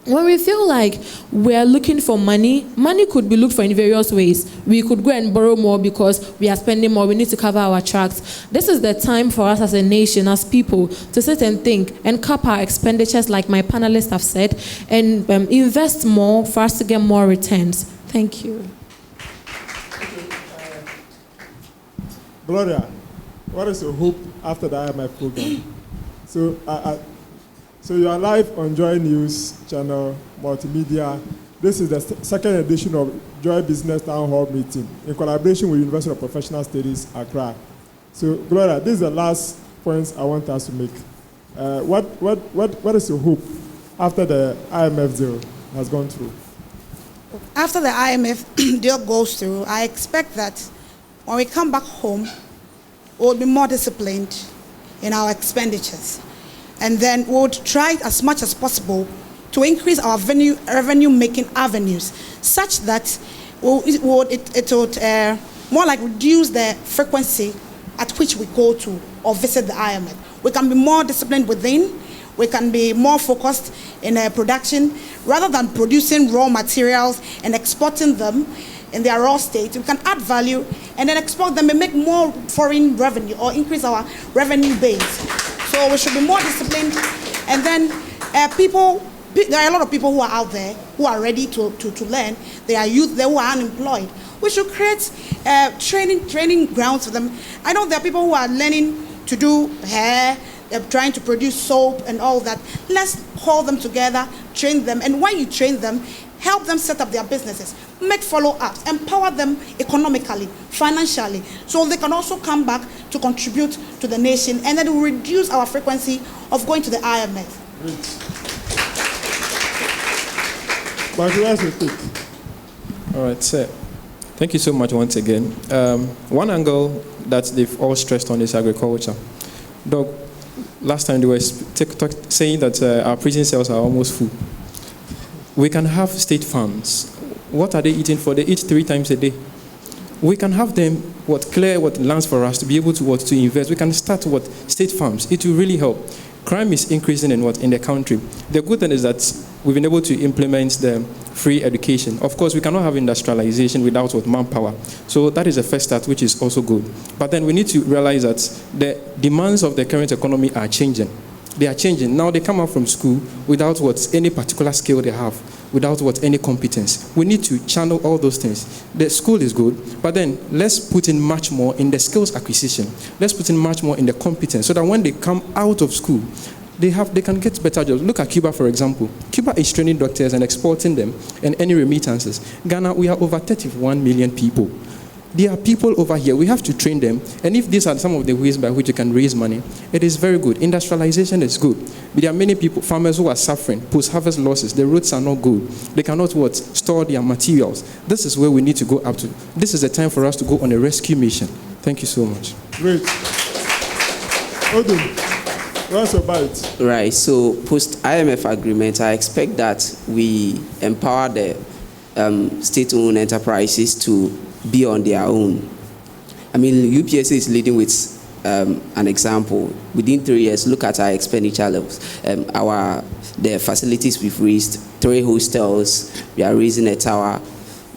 when we feel like we're looking for money, money could be looked for in various ways. We could go and borrow more because we are spending more, we need to cover our tracks. This is the time for us as a nation, as people, to sit and think and cap our expenditures, like my panelists have said, and invest more for us to get more returns. Thank you. Gloria, what is your hope after the IMF program? So you are live on JoyNews channel, multimedia. This is the second edition of JoyBusiness Townhall Meeting in collaboration with University of Professional Studies, Accra. So Gloria, this is the last points I want us to make. What is your hope after the IMF deal has gone through? After the IMF deal goes through, I expect that when we come back home, we'll be more disciplined in our expenditures. And then we'll try as much as possible to increase our revenue-making avenues, such that it would more like reduce the frequency at which we go to or visit the IMF. We can be more disciplined within. We can be more focused in production. Rather than producing raw materials and exporting them in their raw state, we can add value and then export them and make more foreign revenue or increase our revenue base. So we should be more disciplined. And then there are a lot of people who are out there who are ready to learn. There are youth there who are unemployed. We should create training grounds for them. I know there are people who are learning to do hair, they're trying to produce soap and all that. Let's call them together, train them. And when you train them, help them set up their businesses, make follow-ups, empower them economically, financially, so they can also come back to contribute to the nation, and then we'll reduce our frequency of going to the IMF. All right, sir. Thank you so much once again. One angle that they've all stressed on is agriculture. Doc, last time they were saying that our prison cells are almost full. We can have state farms. What are they eating for? They eat 3 times a day. We can have them clear lands for us to be able to invest. We can start state farms. It will really help. Crime is increasing in the country. The good thing is that we've been able to implement the free education. Of course, we cannot have industrialization without manpower. So that is the first start, which is also good. But then we need to realize that the demands of the current economy are changing. They are changing. Now they come out from school without any particular skill they have, without any competence. We need to channel all those things. The school is good, but then let's put in much more in the skills acquisition. Let's put in much more in the competence, so that when they come out of school, they can get better jobs. Look at Cuba, for example. Cuba is training doctors and exporting them and any remittances. Ghana, we are over 31 million people. There are people over here. We have to train them. And if these are some of the ways by which you can raise money, it is very good. Industrialization is good. But there are many people, farmers who are suffering, post-harvest losses. The roads are not good. They cannot store their materials. This is where we need to go up to. This is the time for us to go on a rescue mission. Thank you so much. Great. Odin, what's about it? Right. So post-IMF agreement, I expect that we empower the state-owned enterprises to be on their own. I mean, UPSA is leading with an example. Within 3 years, look at our expenditure levels. The facilities we've raised, 3 hostels, we are raising a tower.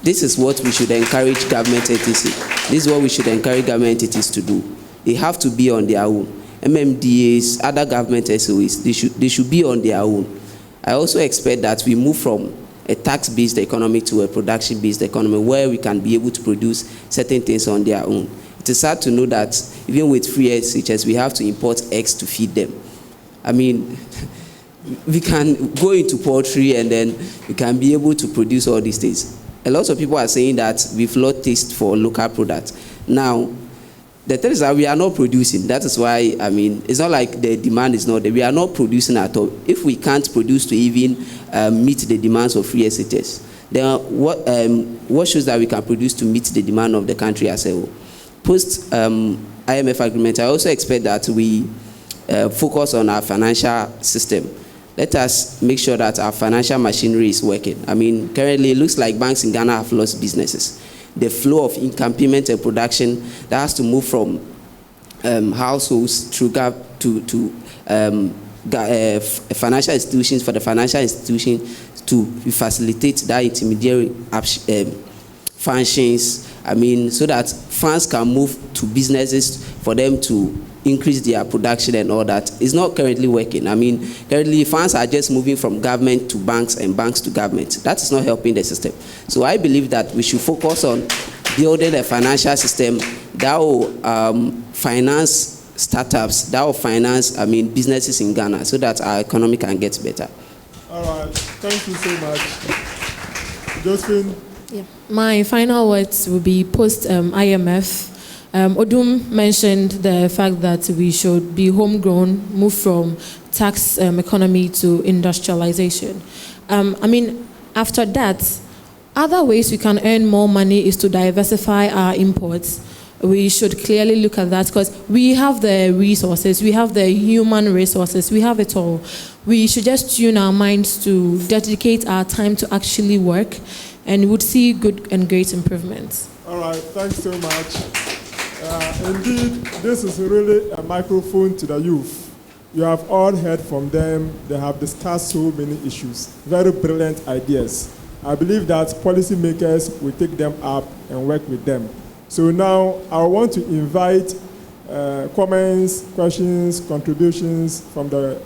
This is what we should encourage government entities. This is what we should encourage government entities to do. They have to be on their own. MMDAs, other government SOEs, they should be on their own. I also expect that we move from a tax-based economy to a production-based economy where we can be able to produce certain things on their own. It is sad to know that even with free SHS, we have to import eggs to feed them. I mean, we can go into poultry and then we can be able to produce all these things. A lot of people are saying that we've lost taste for local products. Now, the thing is that we are not producing. That is why, I mean, it's not like the demand is not there. We are not producing at all. If we can't produce to even meet the demands of free SHS, then what shows that we can produce to meet the demand of the country as a whole. Post IMF agreement, I also expect that we focus on our financial system. Let us make sure that our financial machinery is working. I mean, currently it looks like banks in Ghana have lost businesses. The flow of income, payment, and production that has to move from households through financial institutions, for the financial institution to facilitate that intermediary functions. I mean, so that funds can move to businesses for them to increase their production and all that. It's not currently working. I mean, currently funds are just moving from government to banks and banks to government. That is not helping the system. So I believe that we should focus on building a financial system that will finance startups, that will finance, businesses in Ghana, so that our economy can get better. All right, thank you so much. Josephine? Yeah. My final words will be post-IMF. Odum mentioned the fact that we should be homegrown, move from tax economy to industrialization. After that, other ways we can earn more money is to diversify our imports. We should clearly look at that because we have the resources, we have the human resources, we have it all. We should just tune our minds to dedicate our time to actually work, and we would see good and great improvements. All right, thanks so much. Indeed, this is really a microphone to the youth. You have all heard from them. They have discussed so many issues, very brilliant ideas. I believe that policymakers will take them up and work with them. So now I want to invite comments, questions, contributions from the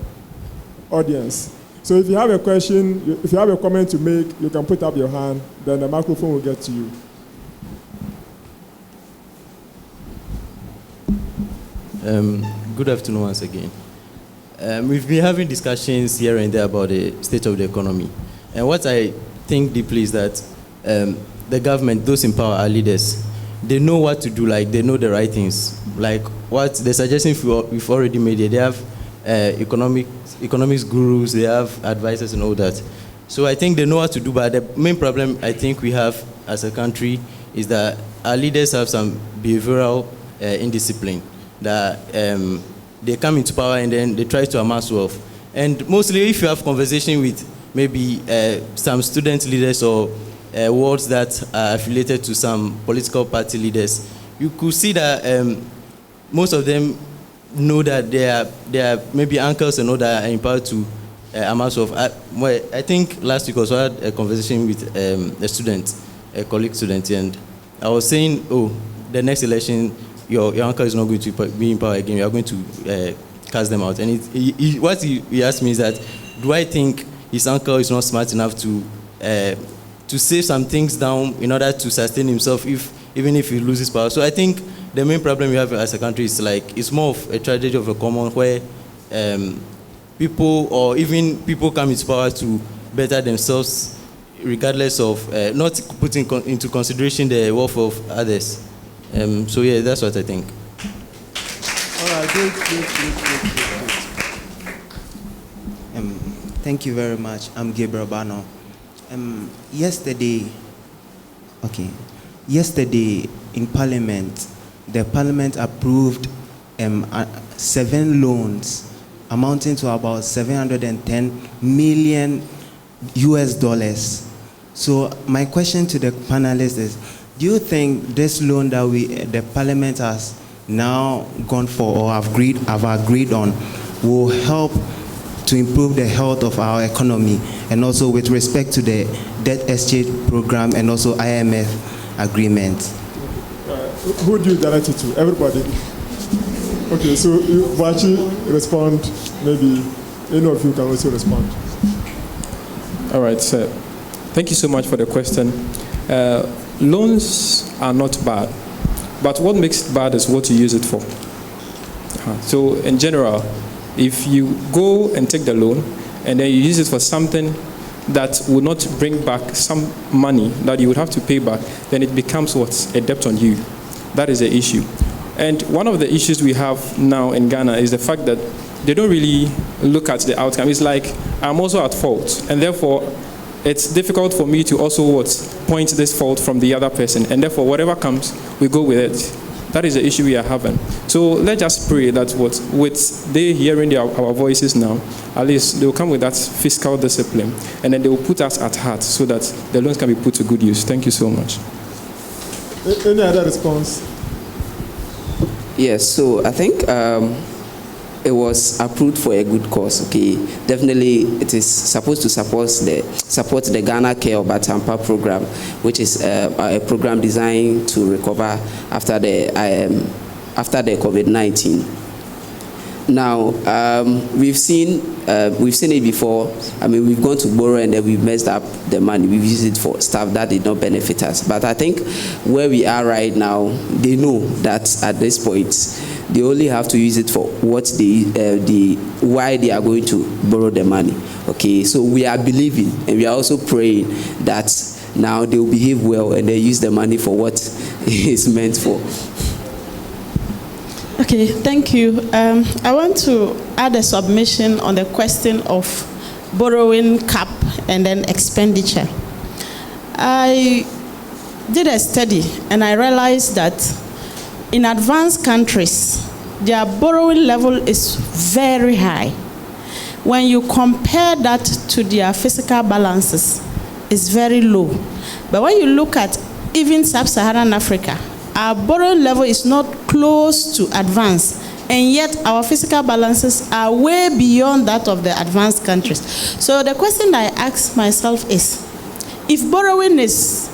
audience. So if you have a question, if you have a comment to make, you can put up your hand, then the microphone will get to you. Good afternoon once again. We've been having discussions here and there about the state of the economy. And what I think deeply is that the government, those in power, are leaders. They know what to do, like they know the right things. Like what the suggestions we've already made here, they have economics gurus, they have advisors and all that. So I think they know what to do, but the main problem I think we have as a country is that our leaders have some behavioral indiscipline. That they come into power and then they try to amass wealth. And mostly if you have conversation with maybe some student leaders or wards that are affiliated to some political party leaders, you could see that most of them know that they are maybe uncles and all that are empowered to amass wealth. I think last week also I had a conversation with a student, a colleague student, and I was saying, the next election, your uncle is not going to be in power again. You are going to cast them out. And what he asked me is that, do I think his uncle is not smart enough to save some things down in order to sustain himself even if he loses power? So I think the main problem we have as a country is it's more of a tragedy of a common where people come into power to better themselves regardless of not putting into consideration the wealth of others. So yeah, that's what I think. All right, great. Thank you very much. I'm Gabriel Bano. Yesterday in Parliament, the Parliament approved 7 loans amounting to about $710 million. So my question to the panelists is, do you think this loan that the Parliament has now gone for or have agreed on will help to improve the health of our economy, and also with respect to the debt exchange program and also IMF agreement? Who do you direct it to? Everybody? Okay, so Vachi respond, maybe any of you can also respond. All right, sir. Thank you so much for the question. Loans are not bad, but what makes it bad is what you use it for. So in general, if you go and take the loan and then you use it for something that will not bring back some money that you would have to pay back, then it becomes a debt on you. That is the issue. And one of the issues we have now in Ghana is the fact that they don't really look at the outcome. It's like, I'm also at fault, and therefore it's difficult for me to also point this fault from the other person, and therefore whatever comes, we go with it. That is the issue we are having. So let's just pray that with they hearing our voices now, at least they will come with that fiscal discipline, and then they will put us at heart so that the loans can be put to good use. Thank you so much. Any other response? Yes, so I think it was approved for a good cause. Okay, definitely it is supposed to support the Ghana Care or Batampa program, which is a program designed to recover after the COVID-19. Now we've seen it before. I mean, we've gone to borrow and then we've messed up the money. We've used it for stuff that did not benefit us. But I think where we are right now, they know that at this point they only have to use it for what why they are going to borrow the money. Okay, so we are believing and we are also praying that now they will behave well and they use the money for what it's meant for. Okay, thank you. I want to add a submission on the question of borrowing cap and then expenditure. I did a study and I realized that in advanced countries, their borrowing level is very high. When you compare that to their fiscal balances, it's very low. But when you look at even sub-Saharan Africa, our borrowing level is not close to advanced, and yet our fiscal balances are way beyond that of the advanced countries. So the question I ask myself is, if borrowing is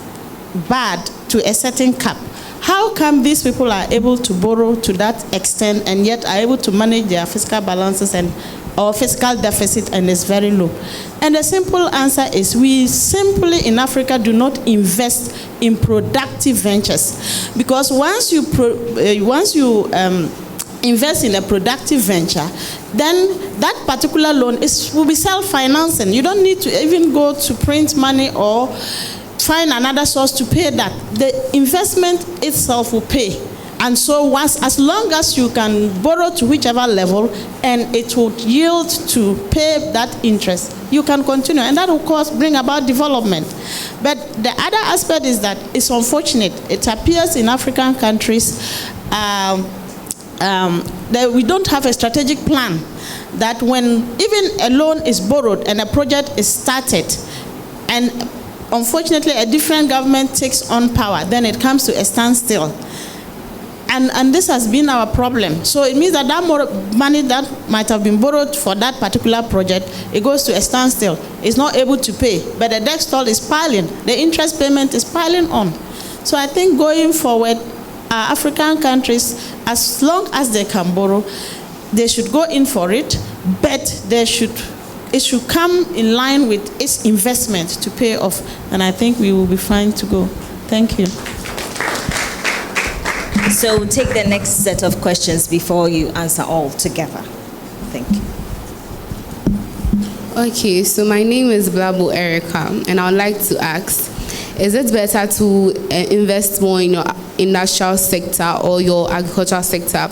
bad to a certain cap, how come these people are able to borrow to that extent and yet are able to manage their fiscal balances and our fiscal deficit and is very low? And the simple answer is we simply in Africa do not invest in productive ventures, because once you invest in a productive venture, then that particular loan will be self-financing. You don't need to even go to print money or find another source to pay that. The investment itself will pay. And so as long as you can borrow to whichever level and it will yield to pay that interest, you can continue. And that will, of course, bring about development. But the other aspect is that it's unfortunate. It appears in African countries that we don't have a strategic plan, that when even a loan is borrowed and a project is started, and unfortunately a different government takes on power, then it comes to a standstill. And this has been our problem. So it means that more money that might have been borrowed for that particular project, it goes to a standstill. It's not able to pay. But the debt toll is piling. The interest payment is piling on. So I think going forward, African countries, as long as they can borrow, they should go in for it, but it should come in line with its investment to pay off. And I think we will be fine to go. Thank you. So we'll take the next set of questions before you answer all together. Thank you. Okay, so my name is Blabo Erica, and I would like to ask, is it better to invest more in your industrial sector or your agricultural sector?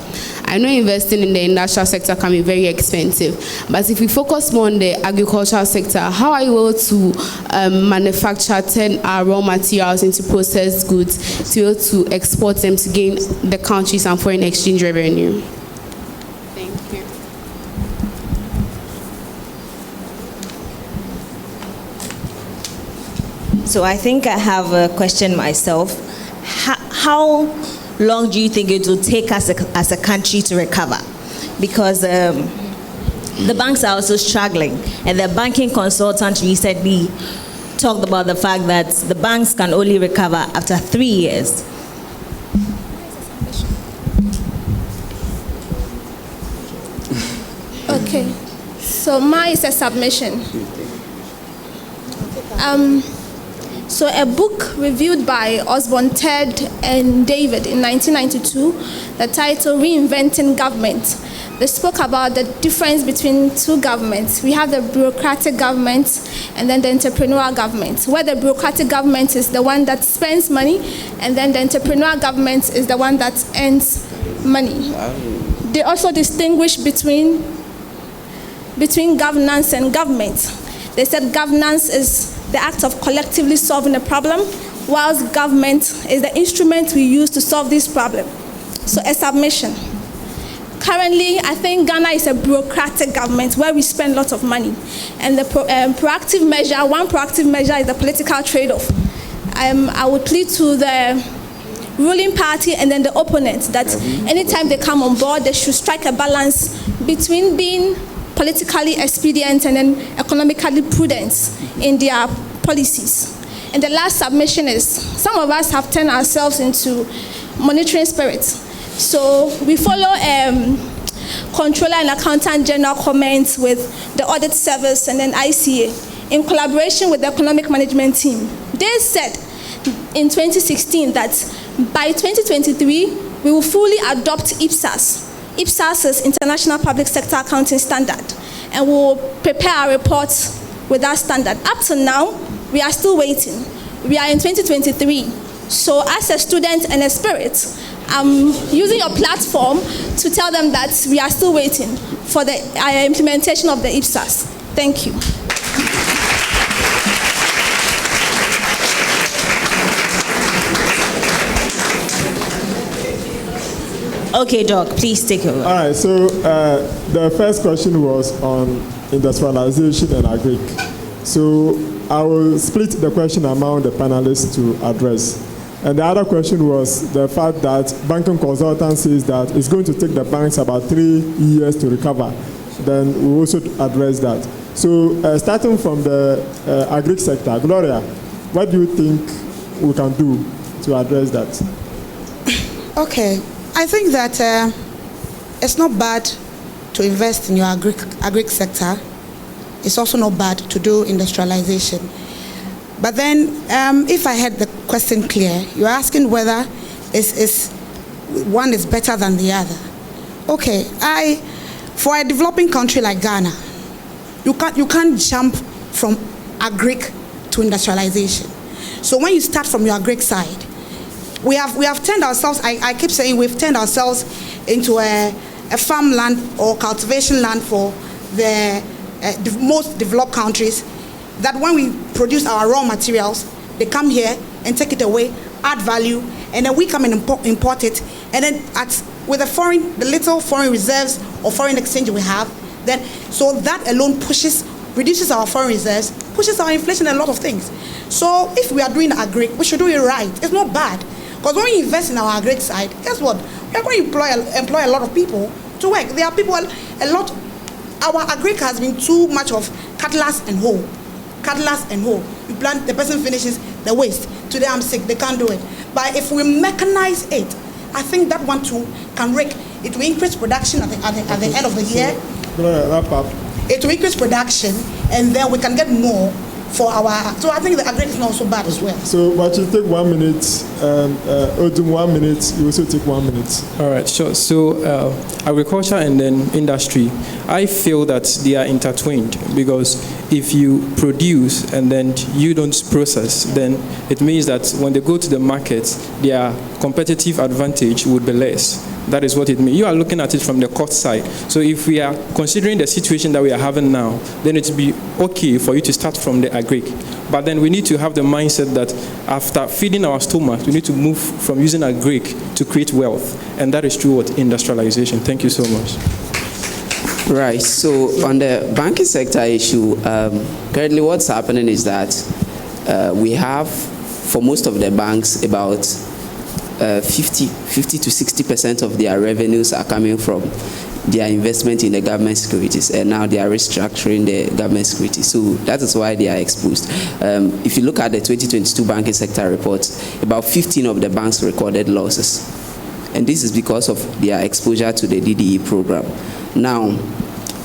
I know investing in the industrial sector can be very expensive, but if we focus more on the agricultural sector, how are you able to manufacture, turn our raw materials into processed goods to be able to export them to gain the country's and foreign exchange revenue? Thank you. So I think I have a question myself. How long do you think it will take us as a country to recover? Because the banks are also struggling, and the banking consultant recently talked about the fact that the banks can only recover after 3 years. Okay, so mine is a submission. So a book reviewed by Osborne, Ted, and David in 1992, the title Reinventing Government, they spoke about the difference between two governments. We have the bureaucratic government and then the entrepreneurial government, where the bureaucratic government is the one that spends money, and then the entrepreneurial government is the one that earns money. They also distinguish between governance and government. They said governance is the act of collectively solving a problem, whilst government is the instrument we use to solve this problem. So a submission. Currently, I think Ghana is a bureaucratic government where we spend lots of money. And the proactive measure, one proactive measure is the political trade-off. I would plead to the ruling party and then the opponent that anytime they come on board, they should strike a balance between being politically expedient and then economically prudent in their policies. And the last submission is, some of us have turned ourselves into monitoring spirits. So we follow Controller and Accountant General comments with the Audit Service and then ICA in collaboration with the Economic Management Team. They said in 2016 that by 2023, we will fully adopt IPSAS. IPSAS is International Public Sector Accounting Standard, and we'll prepare our reports with that standard. Up to now, we are still waiting. We are in 2023. So as a student and a spirit, I'm using your platform to tell them that we are still waiting for the implementation of the IPSAS. Thank you. Okay, Doc, please take over. All right, so the first question was on industrialization and agric. So I will split the question among the panelists to address. And the other question was the fact that banking consultant says that it's going to take the banks about 3 years to recover. Then we'll also address that. So starting from the agric sector, Gloria, what do you think we can do to address that? Okay, I think that it's not bad to invest in your agric sector. It's also not bad to do industrialization. But then, if I had the question clear, you're asking whether one is better than the other. Okay, for a developing country like Ghana, you can't jump from agric to industrialization. So when you start from your agric side, we have turned ourselves, I keep saying we've turned ourselves into a farmland or cultivation land for the most developed countries, that when we produce our raw materials, they come here and take it away, add value, and then we come and import it, and then with the little foreign reserves or foreign exchange we have, then so that alone reduces our foreign reserves, pushes our inflation and a lot of things. So if we are doing agric, we should do it right. It's not bad. Because when we invest in our agric side, guess what? We are going to employ a lot of people to work. There are people, our agric has been too much of cutlass and hoe. Cutlass and hoe. You plant, the person finishes the waste. Today I'm sick, they can't do it. But if we mechanize it, I think that one too can rake. It will increase production at the end of the year. Wrap up. It will increase production, and then we can get more for our. So I think the agric is not so bad as well. So, but you take 1 minute, Odum 1 minute, you also take 1 minute. All right, sure. So agriculture and then industry, I feel that they are intertwined, because if you produce and then you don't process, then it means that when they go to the market, their competitive advantage would be less. That is what it means. You are looking at it from the cost side. So if we are considering the situation that we are having now, then it would be okay for you to start from the agric. But then we need to have the mindset that after feeding our stomach, we need to move from using agric to create wealth. And that is true with industrialization. Thank you so much. Right. So on the banking sector issue, currently what's happening is that we have, for most of the banks, about 50 to 60% of their revenues are coming from their investment in the government securities, and now they are restructuring the government securities. So that is why they are exposed. If you look at the 2022 banking sector report, about 15 of the banks recorded losses, and this is because of their exposure to the DDE program. Now,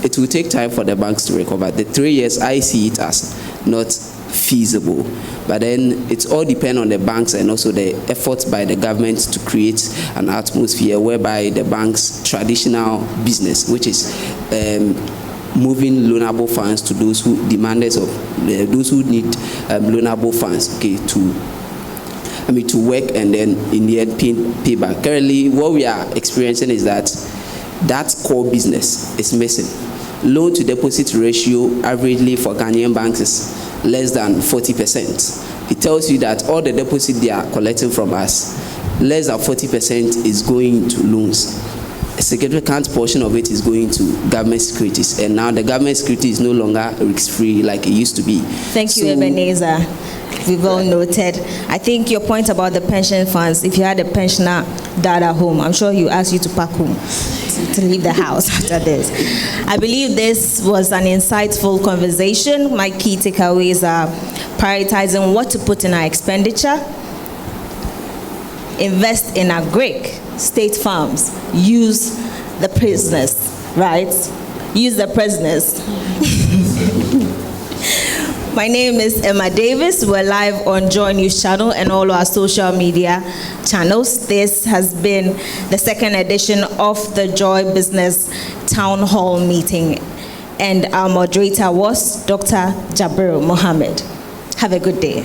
it will take time for the banks to recover. The 3 years, I see it as not feasible, but then it's all depend on the banks and also the efforts by the government to create an atmosphere whereby the bank's traditional business, which is moving loanable funds to those who demanders of those who need loanable funds, okay, to work and then in the end pay back. Currently, what we are experiencing is that core business is missing. Loan to deposit ratio averagely for Ghanaian banks is less than 40%. It tells you that all the deposit they are collecting from us, less than 40% is going to loans. A significant portion of it is going to government securities, and now the government security is no longer risk-free like it used to be. Thank you, Ebenezer. We've all noted. I think your point about the pension funds, if you had a pensioner dad at home, I'm sure he asked you to pack home, to leave the house after this. I believe this was an insightful conversation. My key takeaways are prioritizing what to put in our expenditure, invest in agric, state farms, use the prisoners, right? Use the prisoners. My name is Emma Davis. We're live on JoyNews channel and all our social media channels. This has been the second edition of the JoyBusiness Townhall Meeting, and our moderator was Dr. Jabril Mohammed. Have a good day.